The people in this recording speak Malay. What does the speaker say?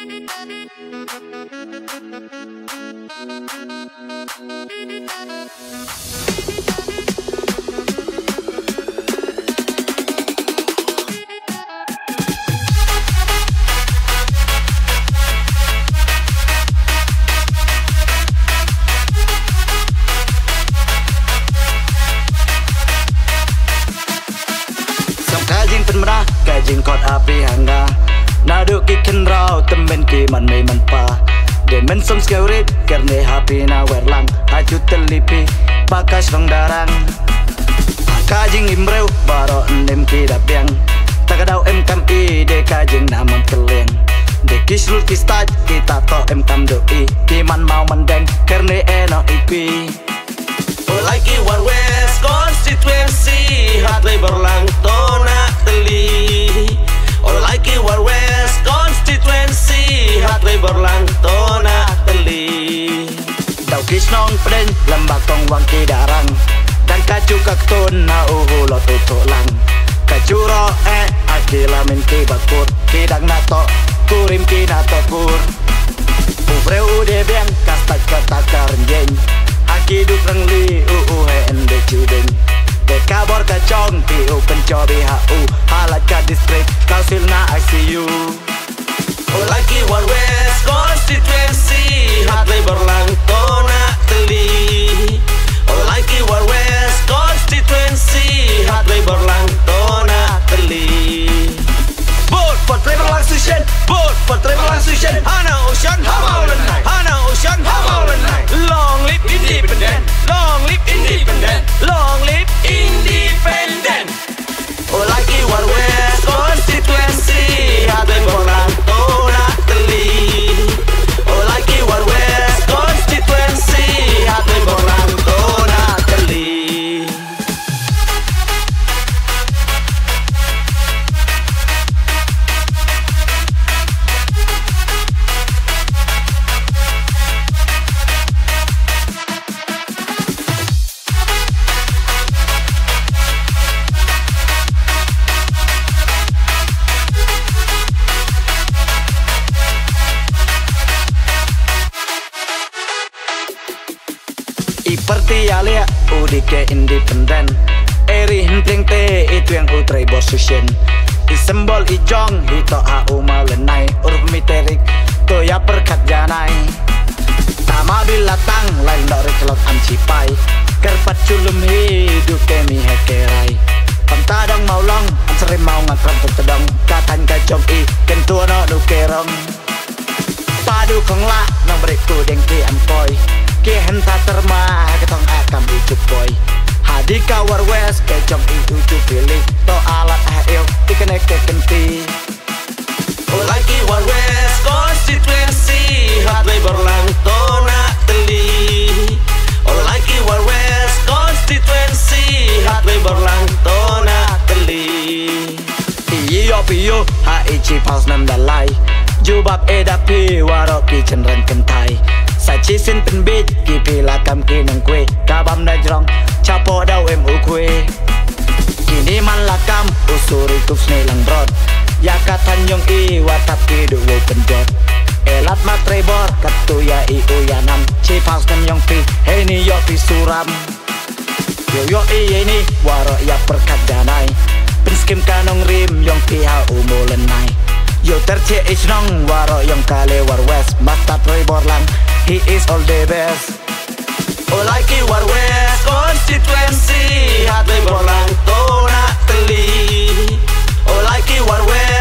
Kajing penmerah, kajing kot api hangga Naduk kiken rau, temen ki man mei man pa Demen som skeurit, kerne hapi na werlang Haju telipi, pakas rong darang Kajing imreu, baro endem ki dapiang Takadau em kam i, de kajing naman teleng De kislul kistaj, kita to em kam doi Ki man mau mendeng, kerne eno ipi Like One West Constituency Hard Labor lang to na teli Like One West Constituency Hard Labor lang to na teli Daw kisnong pren lembak tong wang ki darang Dan kaju kakton na uhu lo tutuk lang Kaju ro akilamin ki bakut Kidang na to kurim ki na to kur Uvreu ude biang kastak katakar jeng Aki duk rang li he ende chudeng De kabor kacong ti u penco BHU Halat ka distrik kausil na ICU Like One West Constituency Hard Labor lang to na teli Like One West Constituency Hard Labor lang to na teli Vote for Trevor Langsuchen Vote for Trevor Langsuchen Hana Ocean Hamaulenai Hana Ocean Hamaulenai Long live independent Long live independent Long live independent Like One West Constituency Hard Labor lang to na teli Like One West Constituency Hard Labor lang to na teli Iperti alia udike independen Eri henteng te itu yang utrai bosusen I sembol ijong hito au malenai Uruf miterik to ya perkat janai Tama bilatang lain dok rekelok ancipai Kerpat culum hidup kemi hekerai Pantadong maulong anserim mau ngakram petedong Katan kacom i kentua no nukerong Padu kong la nang beriku dengki ampoi Ki henta terma ketong akam ucup boy Hadi kawar wes kecong itu ucup pilih To alat ahil ikene kekenti Like One West Constituency Hard Labor lang to na teli Like One West Constituency Hard Labor lang to na teli Iyo piyo haichi paus nam dalai Jubab edapi warok ki cenren kentai Sachi sin penbit ki pilakam ki nang kue Kabam da jrong capo daw em ukwe Kini man lakam usuri tups nilang brod Ya katan yung i watap ki duwo penjot Elat matrebor katuya i uyanam Cipaus nam yung pi heni yo pi suram Yo i ini warok ya perkat danai Penskim kanong rim yung piha umulenai Yo terce isnong waro yung kale war west Basta trebor lang he is all the best Like One West Constituency Hard Labor lang to na teli Like One West